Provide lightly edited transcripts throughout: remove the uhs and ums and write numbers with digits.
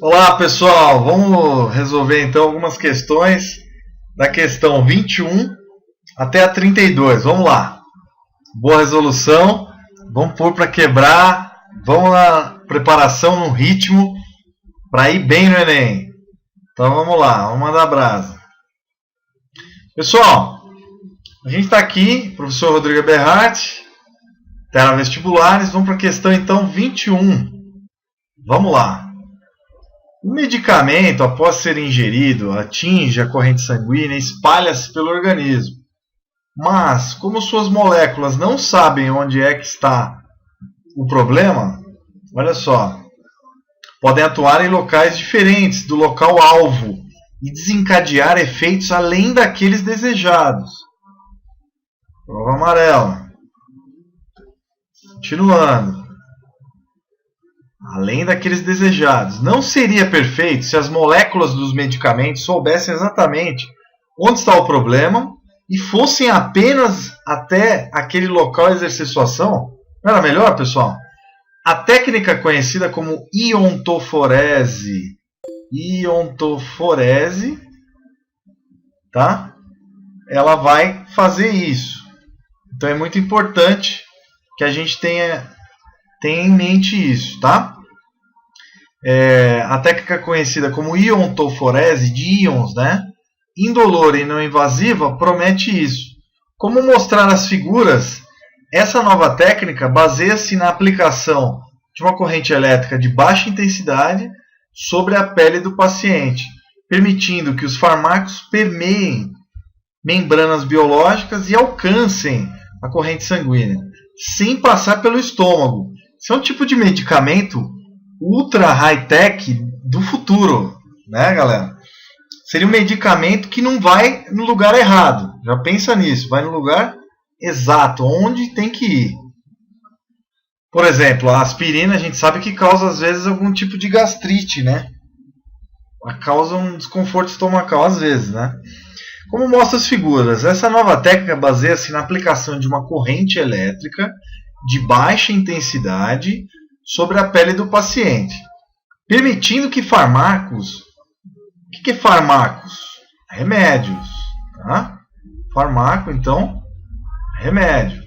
Olá pessoal, vamos resolver então algumas questões da questão 21 até a 32, vamos lá. Boa resolução, vamos pôr para quebrar, vamos na preparação, no ritmo, para ir bem no Enem. Então vamos lá, vamos mandar brasa. Pessoal, a gente está aqui, professor Rodrigo Eberhardt, Terra Vestibulares, vamos para a questão então 21. Vamos lá. O medicamento, após ser ingerido, atinge a corrente sanguínea e espalha-se pelo organismo. Mas, como suas moléculas não sabem onde é que está o problema, olha só, podem atuar em locais diferentes do local alvo e desencadear efeitos além daqueles desejados. Prova amarela. Continuando. Além daqueles desejados. Não seria perfeito se as moléculas dos medicamentos soubessem exatamente onde está o problema e fossem apenas até aquele local exercer sua ação? Não era melhor, pessoal? A técnica conhecida como iontoforese, tá? Ela vai fazer isso. Então é muito importante que a gente tenha em mente isso, tá? A técnica conhecida como iontoforese de íons, né? Indolor e não invasiva, promete isso. Como mostrar as figuras, essa nova técnica baseia-se na aplicação de uma corrente elétrica de baixa intensidade sobre a pele do paciente, permitindo que os fármacos permeiem membranas biológicas e alcancem a corrente sanguínea, sem passar pelo estômago. Esse é um tipo de medicamento ultra high-tech do futuro, né, galera? Seria um medicamento que não vai no lugar errado. Já pensa nisso, vai no lugar exato, onde tem que ir. Por exemplo, a aspirina a gente sabe que causa às vezes algum tipo de gastrite, né? Ela causa um desconforto estomacal às vezes, né? Como mostra as figuras, essa nova técnica baseia-se na aplicação de uma corrente elétrica de baixa intensidade sobre a pele do paciente, permitindo que fármacos... O que é fármacos? Remédios. Tá? Fármaco, então, remédio.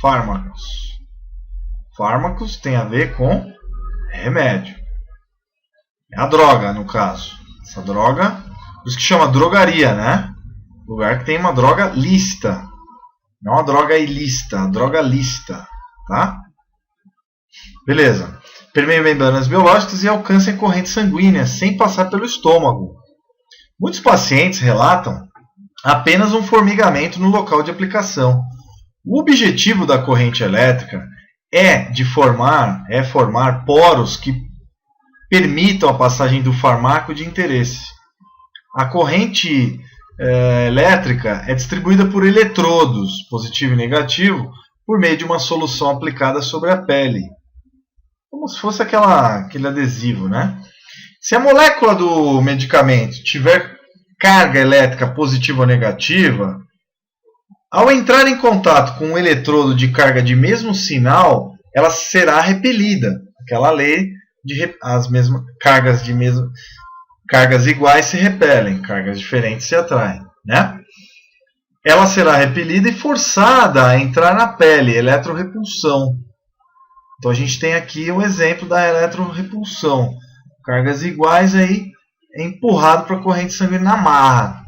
Fármacos. Fármacos tem a ver com remédio. É a droga, no caso. Essa droga, por isso que chama drogaria, né? Lugar que tem uma droga lícita. Não a droga ilícita, a droga lícita. Tá? Beleza. Permeiam membranas biológicas e alcançam corrente sanguínea sem passar pelo estômago. Muitos pacientes relatam apenas um formigamento no local de aplicação. O objetivo da corrente elétrica é formar poros que permitam a passagem do fármaco de interesse. A corrente elétrica é distribuída por eletrodos, positivo e negativo, por meio de uma solução aplicada sobre a pele. Como se fosse aquele adesivo, né? Se a molécula do medicamento tiver carga elétrica positiva ou negativa, ao entrar em contato com um eletrodo de carga de mesmo sinal, ela será repelida. Aquela lei de as mesmas cargas iguais se repelem, cargas diferentes se atraem, né? Ela será repelida e forçada a entrar na pele, eletrorrepulsão. Então a gente tem aqui um exemplo da eletrorrepulsão. Cargas iguais aí é empurrado para a corrente sanguínea na marra.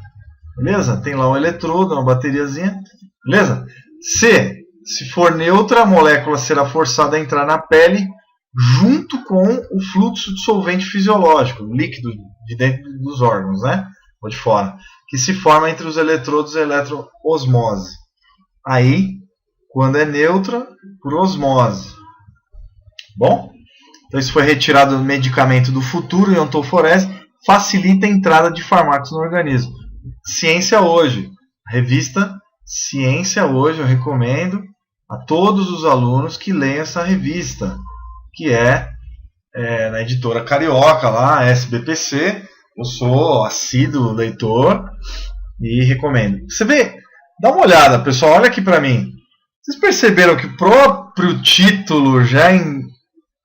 Beleza? Tem lá um eletrodo, uma bateriazinha. Beleza? Se for neutra, a molécula será forçada a entrar na pele junto com o fluxo de solvente fisiológico, líquido de dentro dos órgãos, né? Ou de fora, que se forma entre os eletrodos e a eletroosmose. Aí, quando é neutra, por osmose. Bom? Então isso foi retirado do medicamento do futuro, iontoforese, facilita a entrada de fármacos no organismo. Ciência Hoje, a revista Ciência Hoje, eu recomendo a todos os alunos que leiam essa revista, que é na editora carioca lá, SBPC. Eu sou assíduo leitor e recomendo. Você vê, dá uma olhada, pessoal, olha aqui para mim. Vocês perceberam que o próprio título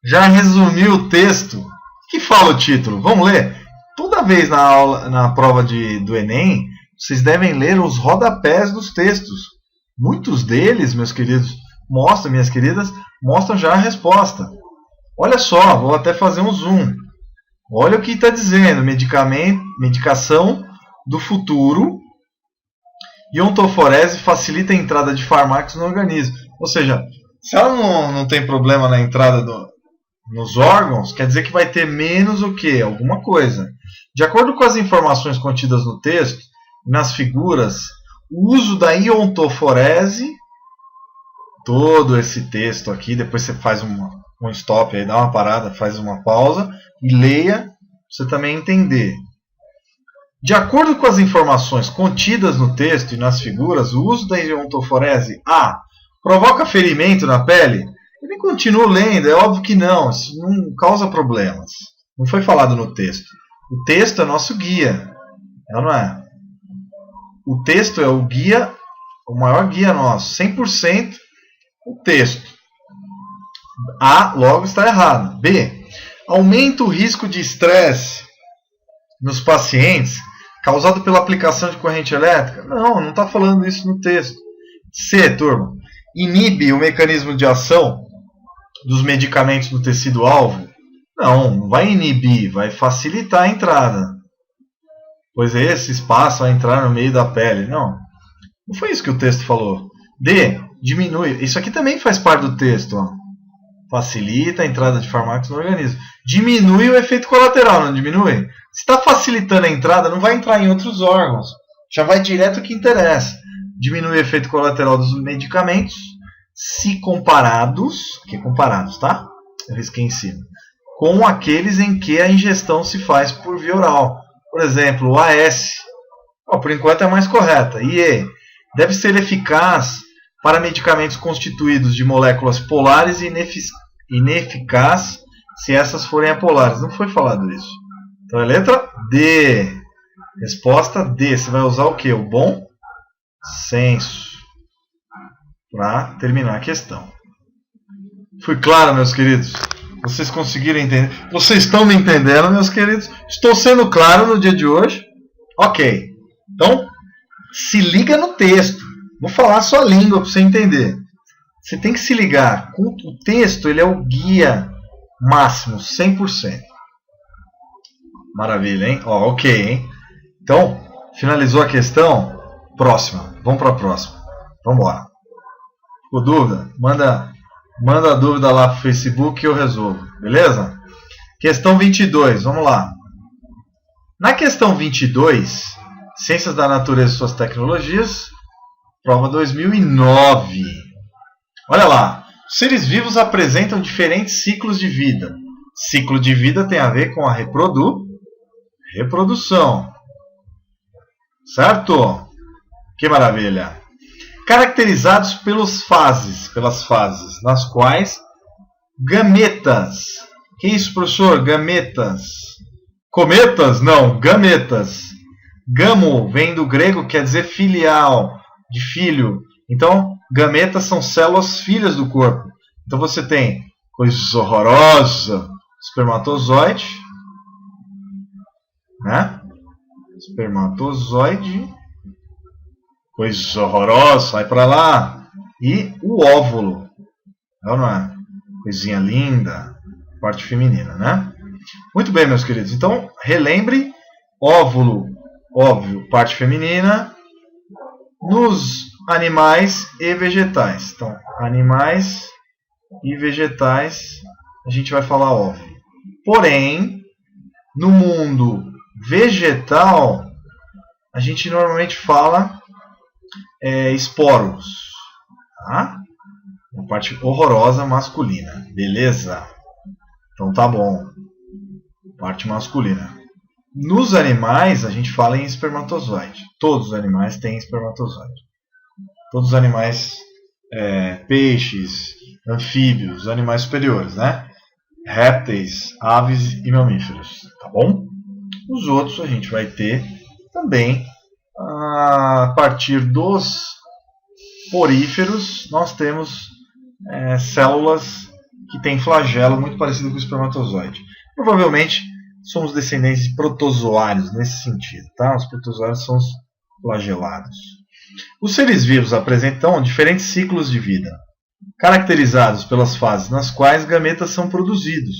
já resumiu o texto? que fala o título? Vamos ler? Toda vez na prova do Enem, vocês devem ler os rodapés dos textos. Muitos deles, meus queridos, minhas queridas, mostram já a resposta. Olha só, vou até fazer um zoom. Olha o que está dizendo. Medicação do futuro. Iontoforese facilita a entrada de fármacos no organismo. Ou seja, se ela não tem problema na entrada nos órgãos, quer dizer que vai ter menos o quê? Alguma coisa. De acordo com as informações contidas no texto e nas figuras, o uso da iontoforese, todo esse texto aqui, depois você faz um stop aí, dá uma parada, faz uma pausa e leia, para você também entender. De acordo com as informações contidas no texto e nas figuras, o uso da iontoforese provoca ferimento na pele? Eu nem continuo lendo, é óbvio que não, isso não causa problemas. Não foi falado no texto. O texto é nosso guia, não é? O texto é o guia, o maior guia nosso, 100% o texto. A, logo está errado. B, aumenta o risco de estresse nos pacientes causado pela aplicação de corrente elétrica? Não está falando isso no texto. C, turma, inibe o mecanismo de ação dos medicamentos no tecido-alvo? Não vai inibir, vai facilitar a entrada. Pois esse espaço vai entrar no meio da pele. Não foi isso que o texto falou. D, diminui. Isso aqui também faz parte do texto. Facilita a entrada de fármacos no organismo. Diminui o efeito colateral, não diminui? Se está facilitando a entrada, não vai entrar em outros órgãos. Já vai direto ao que interessa. Diminui o efeito colateral dos medicamentos se comparados, tá? Eu risquei em cima. Com aqueles em que a ingestão se faz por via oral. Por exemplo, o AS. Por enquanto é a mais correta. IE. Deve ser eficaz para medicamentos constituídos de moléculas polares e ineficaz se essas forem apolares. Não foi falado isso. Então é letra D. Resposta D. Você vai usar o quê? O bom senso para terminar a questão. Fui claro, meus queridos? Vocês conseguiram entender? Vocês estão me entendendo, meus queridos? Estou sendo claro no dia de hoje? Ok. Então, se liga no texto. Vou falar a sua língua para você entender. Você tem que se ligar. O texto ele é o guia máximo, 100%. Maravilha, hein? Ok, hein? Então, finalizou a questão? Próxima. Vamos para a próxima. Vamos embora. Ficou dúvida? Manda a dúvida lá para o Facebook que eu resolvo. Beleza? Questão 22. Vamos lá. Na questão 22, Ciências da Natureza e Suas Tecnologias, prova 2009. Olha lá. Os seres vivos apresentam diferentes ciclos de vida. Ciclo de vida tem a ver com a reprodução. Certo? Que maravilha. Caracterizados pelas fases, nas quais gametas. Que isso, professor? Gametas. Cometas? Não, gametas. Gamo vem do grego, quer dizer filial, de filho. Então, gametas são células filhas do corpo. Então você tem coisa horrorosa, espermatozoide, né? Espermatozoide, coisa horrorosa, vai para lá. E o óvulo, não é? Coisinha linda, parte feminina, né? Muito bem, meus queridos. Então, relembre, óvulo, óbvio, parte feminina, nos animais e vegetais. Então, animais e vegetais, a gente vai falar óvulo. Porém, no mundo vegetal, a gente normalmente fala esporos, tá? A parte horrorosa masculina, beleza? Então tá bom, parte masculina. Nos animais, a gente fala em espermatozoide. Todos os animais têm espermatozoide. Todos os animais, peixes, anfíbios, animais superiores, né? Répteis, aves e mamíferos, tá bom? Os outros a gente vai ter também, a partir dos poríferos, nós temos células que têm flagelo muito parecido com o espermatozoide. Provavelmente somos descendentes de protozoários nesse sentido, tá? Os protozoários são os flagelados. Os seres vivos apresentam diferentes ciclos de vida, caracterizados pelas fases nas quais gametas são produzidos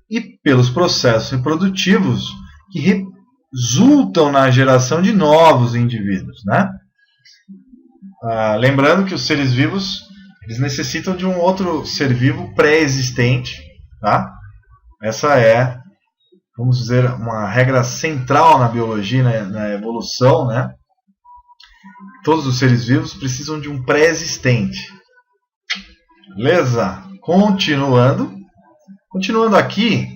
e pelos processos reprodutivos que resultam na geração de novos indivíduos, né? Lembrando que os seres vivos eles necessitam de um outro ser vivo pré-existente, tá? Essa é, vamos dizer, uma regra central na biologia, na evolução, né? Todos os seres vivos precisam de um pré-existente. Beleza? Continuando aqui,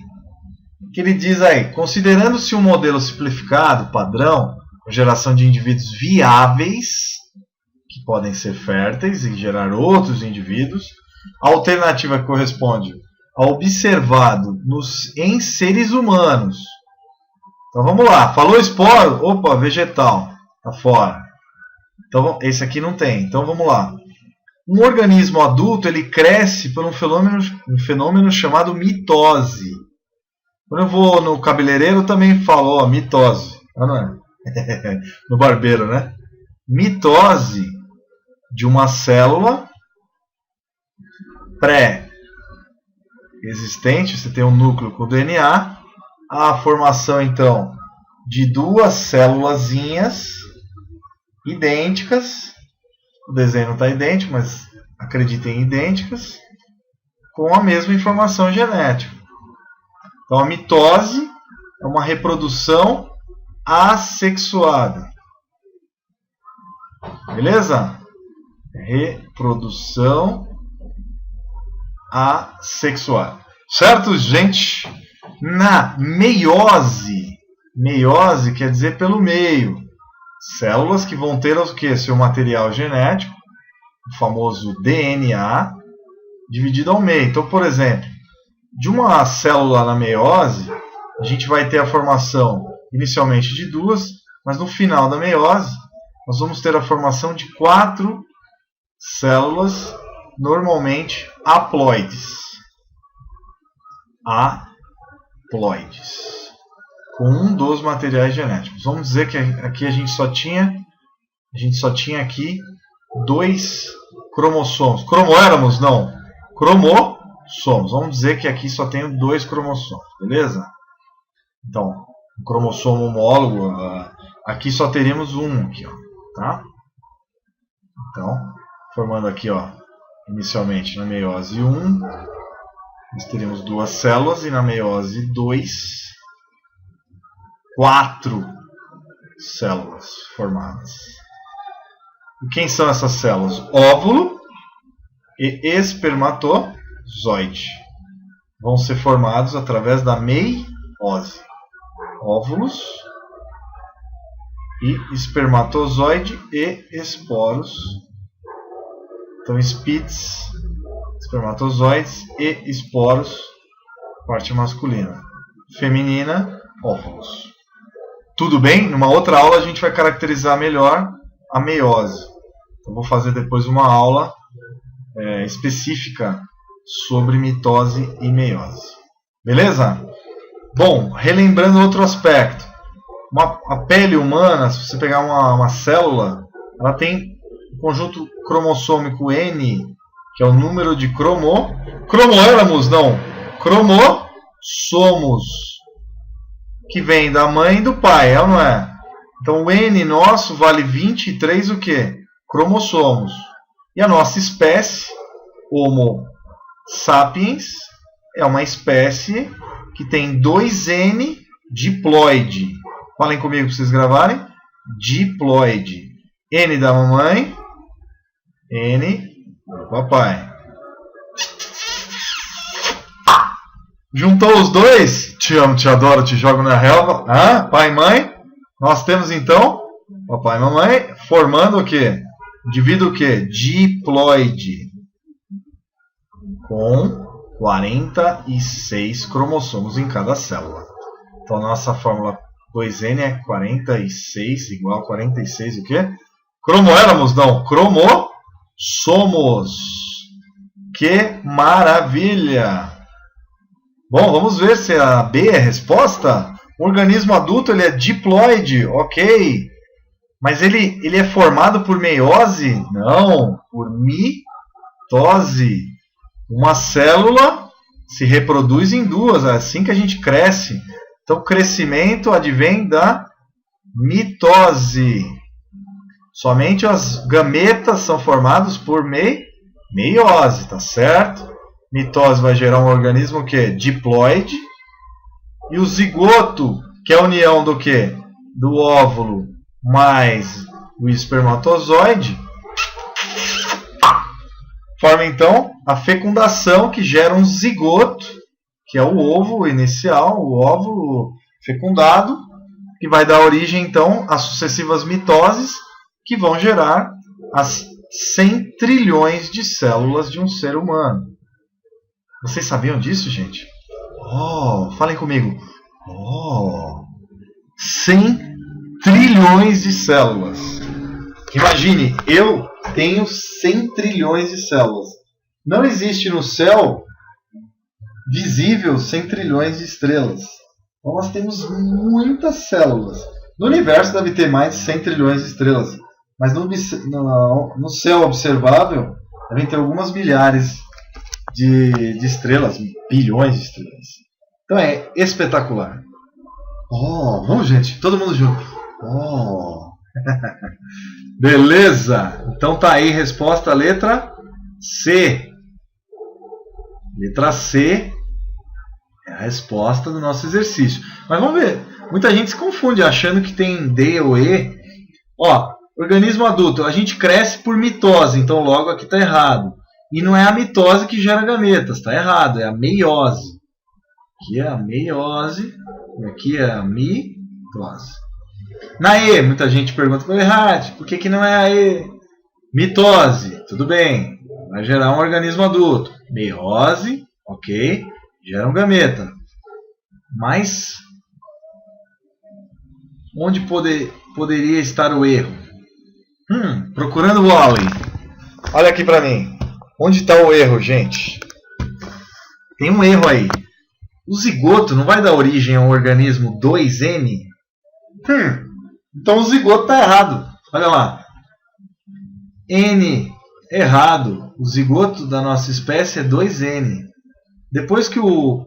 que ele diz aí, considerando-se um modelo simplificado, padrão, com geração de indivíduos viáveis, que podem ser férteis e gerar outros indivíduos, a alternativa corresponde ao observado em seres humanos. Então vamos lá, falou esporo, opa, vegetal, tá fora. Então esse aqui não tem, então vamos lá. Um organismo adulto ele cresce por um fenômeno chamado mitose. Quando eu vou no cabeleireiro também falo, ó, mitose. Não é? No barbeiro, né? Mitose de uma célula pré-existente, você tem um núcleo com DNA, a formação então de duas célulazinhas idênticas, o desenho não está idêntico, mas acreditem idênticas, com a mesma informação genética. Então a mitose é uma reprodução assexuada. Beleza? Reprodução assexuada. Certo, gente? Na meiose, meiose quer dizer pelo meio. Células que vão ter o que? Seu material genético, o famoso DNA, dividido ao meio. Então, por exemplo, de uma célula na meiose, a gente vai ter a formação inicialmente de duas, mas no final da meiose, nós vamos ter a formação de 4 células, normalmente haploides. Haploides. Com um dos materiais genéticos. Vamos dizer que aqui a gente só tinha aqui 2 cromossomos. Cromoéramos? Não. Cromossomos. Vamos dizer que aqui só tenho 2 cromossomos. Beleza? Então, um cromossomo homólogo, aqui só teríamos um. Aqui, ó, tá? Então, formando aqui, ó, inicialmente na meiose 1, nós teríamos 2 células e na meiose 2, 4 células formadas. E quem são essas células? Óvulo e espermatozoide. Vão ser formados através da meiose. Óvulos e espermatozoide e esporos. Então, spits, espermatozoides e esporos, parte masculina. Feminina, óvulos. Tudo bem? Numa outra aula a gente vai caracterizar melhor a meiose. Então, vou fazer depois uma aula específica sobre mitose e meiose. Beleza? Bom, relembrando outro aspecto. A pele humana, se você pegar uma célula, ela tem um conjunto cromossômico N, que é o número de cromoéramos, não, cromossomos, que vem da mãe e do pai, é ou não é? Então o N nosso vale 23 o quê? Cromossomos. E a nossa espécie, Homo sapiens, é uma espécie que tem 2N diploide. Falem comigo para vocês gravarem. Diploide. N da mamãe, N do papai. Juntou os dois? Te amo, te adoro, te jogo na relva. Pai e mãe. Nós temos então papai e mamãe formando o quê? Indivíduo o quê? Diploide. Com 46 cromossomos em cada célula. Então, nossa fórmula 2N é 46 igual a 46 o quê? Cromoéramos, não. Cromossomos. Que maravilha! Bom, vamos ver se a B é a resposta. O organismo adulto ele é diploide, ok. Mas ele é formado por meiose? Não, por mitose. Uma célula se reproduz em duas, é assim que a gente cresce. Então, o crescimento advém da mitose. Somente as gametas são formadas por meiose, tá certo? Mitose vai gerar um organismo que é diploide. E o zigoto, que é a união do quê? Do óvulo mais o espermatozoide, forma então a fecundação, que gera um zigoto, que é o ovo inicial, o óvulo fecundado, que vai dar origem então às sucessivas mitoses, que vão gerar as 100 trilhões de células de um ser humano. Vocês sabiam disso, gente? Falem comigo. 100 trilhões de células. Imagine, eu tenho 100 trilhões de células. Não existe no céu visível 100 trilhões de estrelas. Então nós temos muitas células. No universo deve ter mais de 100 trilhões de estrelas. Mas no céu observável devem ter algumas milhares de estrelas, bilhões de estrelas. Então é espetacular. Vamos, gente, todo mundo junto. Beleza. Então tá aí, resposta letra C. Letra C é a resposta do nosso exercício. Mas vamos ver. Muita gente se confunde achando que tem D ou E. Organismo adulto. A gente cresce por mitose, então logo aqui está errado. E não é a mitose que gera gametas, está errado, é a meiose. Aqui é a meiose e aqui é a mitose. Na E, muita gente pergunta para o Errad, por que não é a E? Mitose, tudo bem, vai gerar um organismo adulto. Meiose, ok, gera um gameta. Mas onde poderia estar o erro? Procurando o Wally. Olha aqui para mim. Onde está o erro, gente? Tem um erro aí. O zigoto não vai dar origem a um organismo 2N? Então o zigoto está errado. Olha lá. N errado. O zigoto da nossa espécie é 2N. Depois que o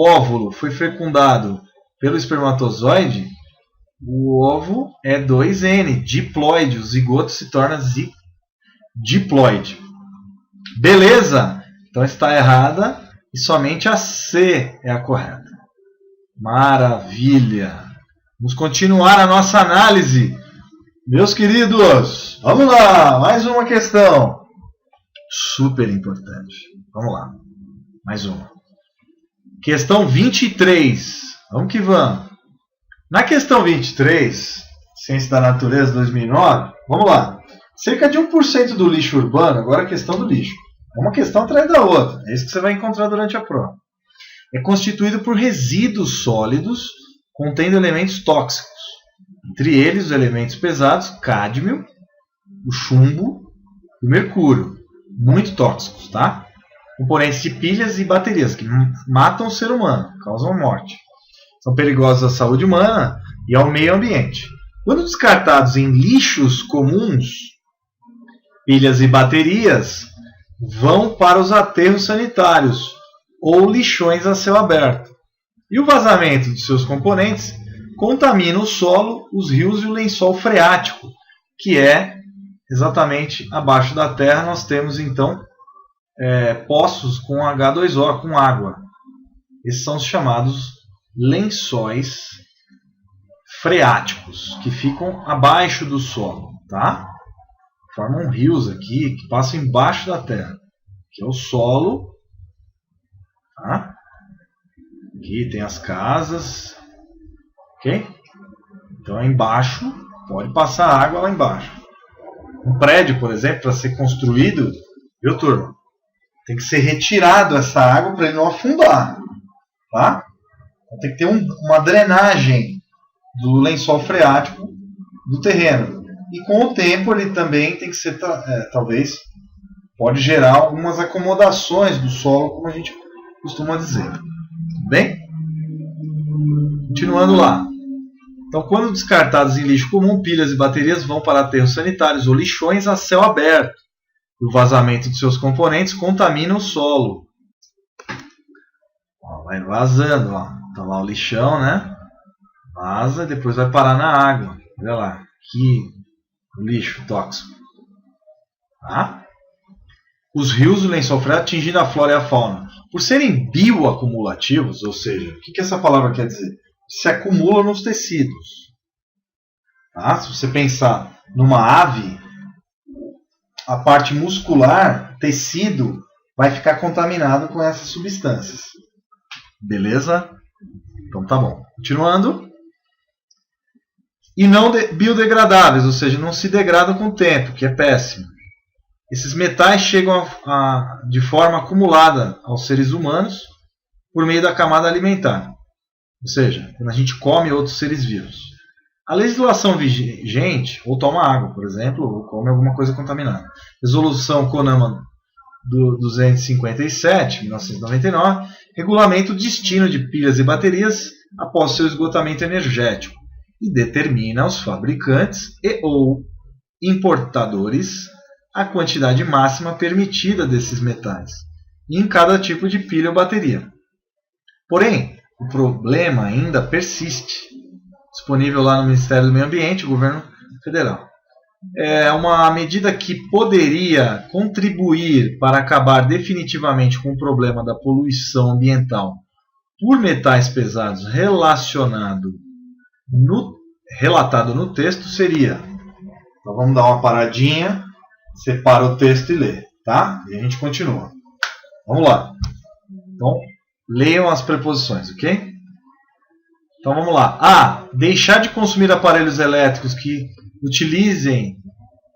óvulo foi fecundado pelo espermatozoide, o ovo é 2N, diploide. O zigoto se torna diploide. Beleza? Então está errada e somente a C é a correta. Maravilha! Vamos continuar a nossa análise. Meus queridos, vamos lá, mais uma questão. Super importante. Vamos lá, mais uma. Questão 23. Vamos que vamos. Na questão 23, Ciência da Natureza 2009, vamos lá. Cerca de 1% do lixo urbano, agora a questão do lixo. É uma questão atrás da outra. É isso que você vai encontrar durante a prova. É constituído por resíduos sólidos contendo elementos tóxicos. Entre eles, os elementos pesados, cádmio, o chumbo e o mercúrio. Muito tóxicos, tá? Componentes de pilhas e baterias que matam o ser humano, causam morte. São perigosos à saúde humana e ao meio ambiente. Quando descartados em lixos comuns, pilhas e baterias vão para os aterros sanitários ou lixões a céu aberto. E o vazamento de seus componentes contamina o solo, os rios e o lençol freático, que é exatamente abaixo da terra. Nós temos então poços com H2O, com água. Esses são os chamados lençóis freáticos, que ficam abaixo do solo, tá? Formam rios aqui que passam embaixo da terra, que é o solo, tá? Aqui tem as casas, ok? Então embaixo pode passar água lá embaixo. Um prédio, por exemplo, para ser construído, viu, turma? Tem que ser retirado essa água para ele não afundar, tá? Então, tem que ter uma drenagem do lençol freático do terreno. E com o tempo ele também tem que ser, talvez, pode gerar algumas acomodações do solo, como a gente costuma dizer. Bem? Continuando lá. Então, quando descartados em lixo comum, pilhas e baterias vão para aterros sanitários ou lixões a céu aberto. O vazamento de seus componentes contamina o solo. Ó, vai vazando. Ó. Tá lá o lixão, né? Vaza e depois vai parar na água. Olha lá. Que lixo tóxico. Tá? Os rios do lençol freático atingindo a flora e a fauna. Por serem bioacumulativos, ou seja, o que essa palavra quer dizer? Se acumulam nos tecidos. Tá? Se você pensar numa ave, a parte muscular, tecido, vai ficar contaminado com essas substâncias. Beleza? Então tá bom. Continuando. E não biodegradáveis, ou seja, não se degradam com o tempo, que é péssimo. Esses metais chegam de forma acumulada aos seres humanos por meio da camada alimentar. Ou seja, quando a gente come outros seres vivos. A legislação vigente, ou toma água, por exemplo, ou come alguma coisa contaminada. Resolução CONAMA do 257, 1999, regulamenta o destino de pilhas e baterias após seu esgotamento energético e determina aos fabricantes e ou importadores a quantidade máxima permitida desses metais em cada tipo de pilha ou bateria. Porém, o problema ainda persiste. Disponível lá no Ministério do Meio Ambiente, o governo federal. É uma medida que poderia contribuir para acabar definitivamente com o problema da poluição ambiental por metais pesados relatado no texto seria. Então vamos dar uma paradinha, separa o texto e lê, tá? E a gente continua. Vamos lá. Então, leiam as preposições, ok? Então vamos lá. A. Deixar de consumir aparelhos elétricos que utilizem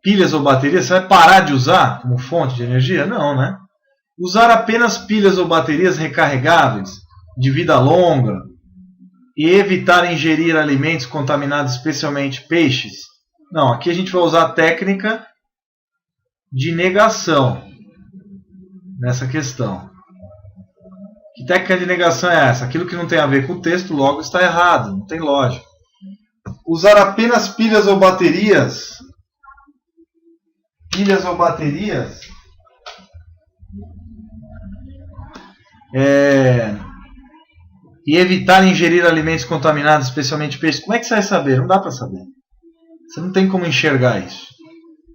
pilhas ou baterias. Você vai parar de usar como fonte de energia? Não, né? Usar apenas pilhas ou baterias recarregáveis de vida longa e evitar ingerir alimentos contaminados, especialmente peixes. Não, aqui a gente vai usar a técnica de negação nessa questão. Que técnica de negação é essa? Aquilo que não tem a ver com o texto logo está errado, não tem lógica. Usar apenas pilhas ou baterias e evitar ingerir alimentos contaminados, especialmente peixes. Como é que você vai saber? Não dá para saber. Você não tem como enxergar isso.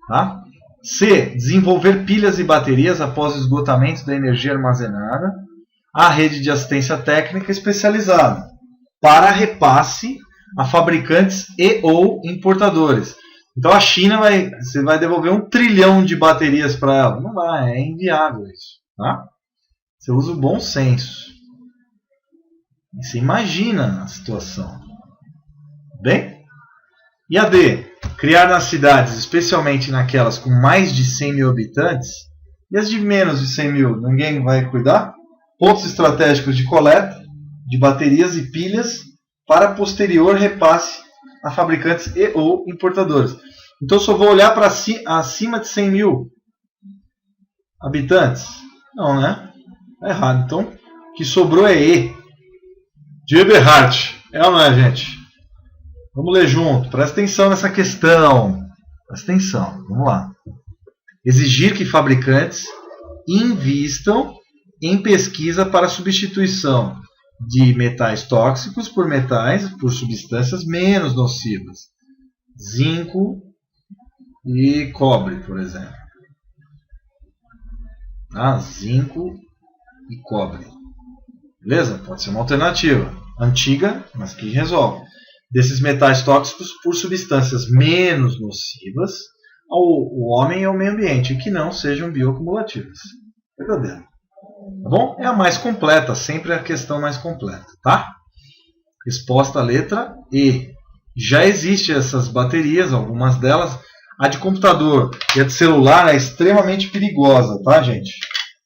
Tá? C. Desenvolver pilhas e baterias após o esgotamento da energia armazenada. A rede de assistência técnica especializada para repasse a fabricantes e ou importadores. Então a China você vai devolver 1 trilhão de baterias para ela. Não vai, é inviável isso. Tá? Você usa o bom senso. E você imagina a situação. Bem? E a D. Criar nas cidades, especialmente naquelas com mais de 100 mil habitantes, e as de menos de 100 mil, ninguém vai cuidar? Pontos estratégicos de coleta de baterias e pilhas para posterior repasse a fabricantes e ou importadores. Então, só vou olhar para acima de 100 mil habitantes? Não, né? Está errado. Então, o que sobrou é E. De Eberhard. É ou não é, gente? Vamos ler junto. Presta atenção nessa questão. Presta atenção. Vamos lá. Exigir que fabricantes invistam em pesquisa para substituição de metais tóxicos por substâncias menos nocivas. Zinco e cobre, por exemplo. Tá? Zinco e cobre. Beleza? Pode ser uma alternativa. Antiga, mas que resolve. Desses metais tóxicos por substâncias menos nocivas ao homem e ao meio ambiente, que não sejam bioacumulativas. Verdadeiro. Tá bom? É a mais completa, sempre a questão mais completa, tá? Resposta letra E. Já existem essas baterias, algumas delas. A de computador e a de celular é extremamente perigosa, tá, gente?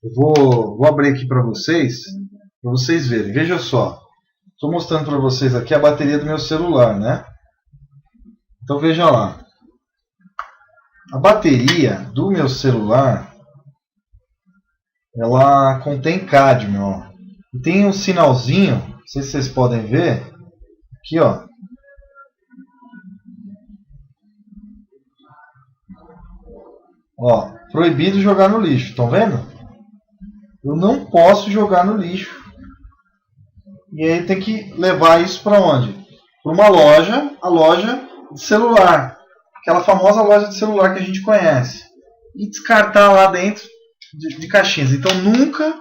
Eu vou abrir aqui para vocês verem. Veja só. Estou mostrando para vocês aqui a bateria do meu celular, né? Então veja lá. A bateria do meu celular, ela contém cádmio, ó. E tem um sinalzinho, não sei se vocês podem ver, aqui ó. Ó, proibido jogar no lixo, estão vendo? Eu não posso jogar no lixo. E aí tem que levar isso para onde? Para uma loja, a loja de celular. Aquela famosa loja de celular que a gente conhece. E descartar lá dentro de caixinhas. Então nunca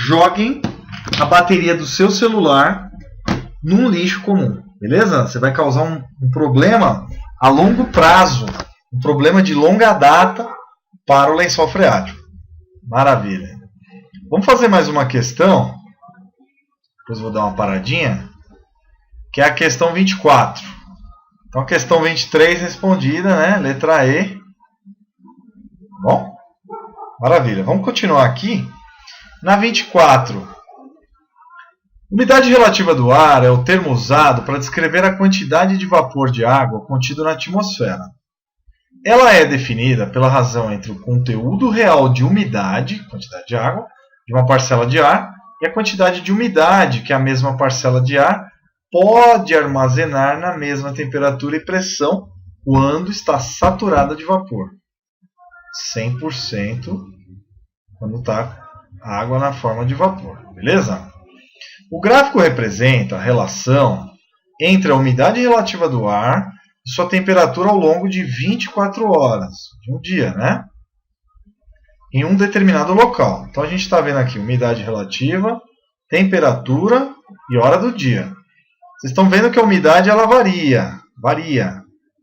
joguem a bateria do seu celular num lixo comum. Beleza? Você vai causar um problema a longo prazo. Um problema de longa data para o lençol freático. Maravilha. Vamos fazer mais uma questão. Depois vou dar uma paradinha. Que é a questão 24. Então, a questão 23 respondida, né? Letra E. Bom? Maravilha. Vamos continuar aqui. Na 24. Umidade relativa do ar é o termo usado para descrever a quantidade de vapor de água contido na atmosfera. Ela é definida pela razão entre o conteúdo real de umidade, quantidade de água, de uma parcela de ar, e a quantidade de umidade que a mesma parcela de ar pode armazenar na mesma temperatura e pressão quando está saturada de vapor. 100% quando está água na forma de vapor. Beleza? O gráfico representa a relação entre a umidade relativa do ar e sua temperatura ao longo de 24 horas de um dia, né? Em um determinado local. Então a gente está vendo aqui umidade relativa, temperatura e hora do dia. Vocês estão vendo que a umidade ela varia.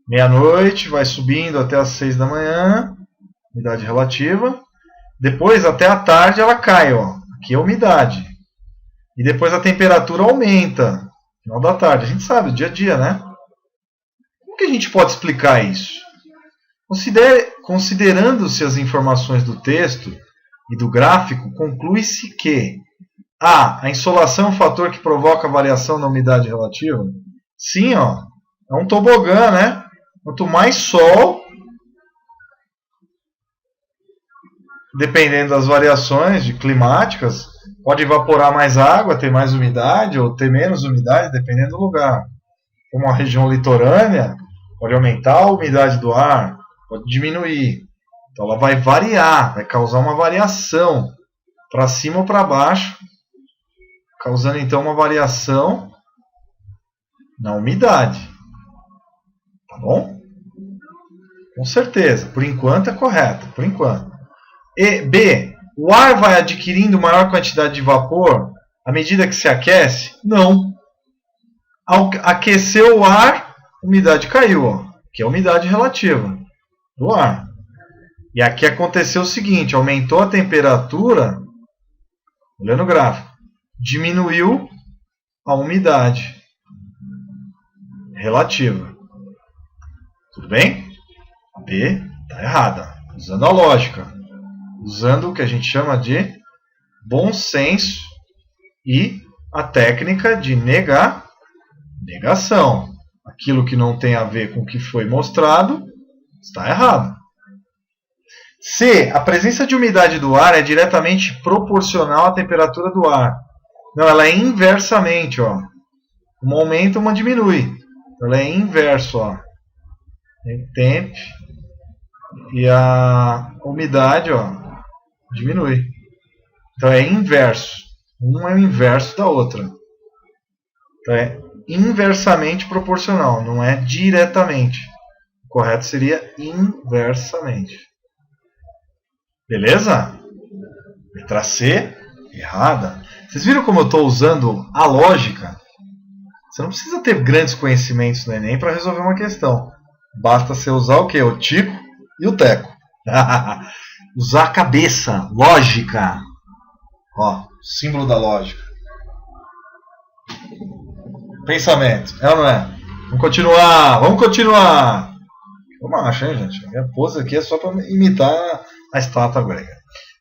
Meia-noite, vai subindo até as 6 da manhã, umidade relativa. Depois, até a tarde, ela cai. Ó. Aqui é a umidade. E depois a temperatura aumenta no final da tarde. A gente sabe, dia a dia, né? Como que a gente pode explicar isso? Considerando-se as informações do texto e do gráfico, conclui-se que a insolação é um fator que provoca a variação na umidade relativa? Sim, ó, é um tobogã, né? Quanto mais sol, dependendo das variações climáticas, pode evaporar mais água, ter mais umidade ou ter menos umidade, dependendo do lugar. Como a região litorânea, pode aumentar a umidade do ar, pode diminuir. Então ela vai variar, vai causar uma variação para cima ou para baixo, causando então uma variação na umidade. Tá bom? Com certeza. Por enquanto é correto. Por enquanto. E B. O ar vai adquirindo maior quantidade de vapor à medida que se aquece? Não. Ao aquecer o ar, a umidade caiu. Ó, que é a umidade relativa do ar. E aqui aconteceu o seguinte. Aumentou a temperatura. Olhando o gráfico. Diminuiu a umidade relativa. Tudo bem? A B está errada. Usando a lógica. Usando o que a gente chama de bom senso e a técnica de negação. Aquilo que não tem a ver com o que foi mostrado está errado. C. A presença de umidade do ar é diretamente proporcional à temperatura do ar. Não, ela é inversamente. Ó. Uma aumenta, uma diminui. Ela é inverso. Ó. Temp e a umidade diminui. Então é inverso. Um é o inverso da outra. Então é inversamente proporcional, não é diretamente. O correto seria inversamente. Beleza? Letra C, errada. Vocês viram como eu estou usando a lógica? Você não precisa ter grandes conhecimentos no Enem para resolver uma questão. Basta você usar o quê? O Tico e o Teco. Usar a cabeça, lógica. Ó, símbolo da lógica. Pensamento, é ou não é? Vamos continuar. Eu acho, hein, gente? A minha pose aqui é só para imitar a estátua grega.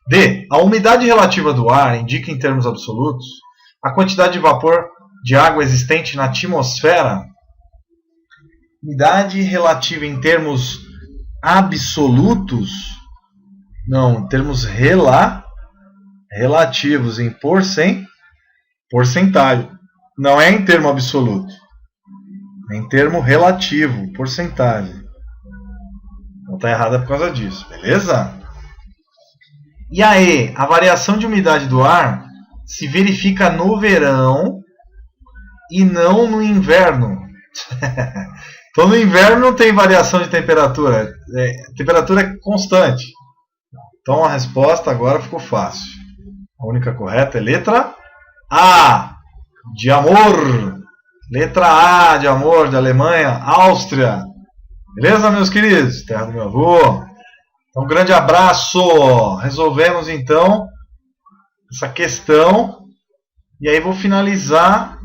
D. A umidade relativa do ar indica em termos absolutos a quantidade de vapor de água existente na atmosfera. Umidade relativa em termos absolutos? Não, em termos relativos, em porcentagem. porcentagem. Não é em termo absoluto. É em termo relativo, porcentagem. Então está errada por causa disso, beleza? E aí, a variação de umidade do ar se verifica no verão e não no inverno. Então no inverno não tem variação de temperatura. A temperatura é constante. Então a resposta agora ficou fácil. A única correta é letra A, de amor. Letra A, de amor, de Alemanha, Áustria. Beleza, meus queridos? Terra do meu avô. Então, um grande abraço. Resolvemos, então, essa questão. E aí vou finalizar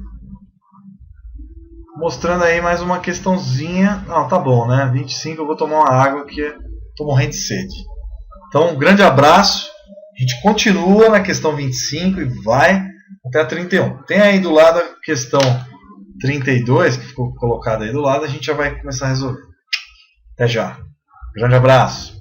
mostrando aí mais uma questãozinha. Não, tá bom, né? 25 eu vou tomar uma água que estou morrendo de sede. Então, um grande abraço. A gente continua na questão 25 e vai até a 31. Tem aí do lado a questão 32, que ficou colocada aí do lado. A gente já vai começar a resolver. Até já. Grande abraço.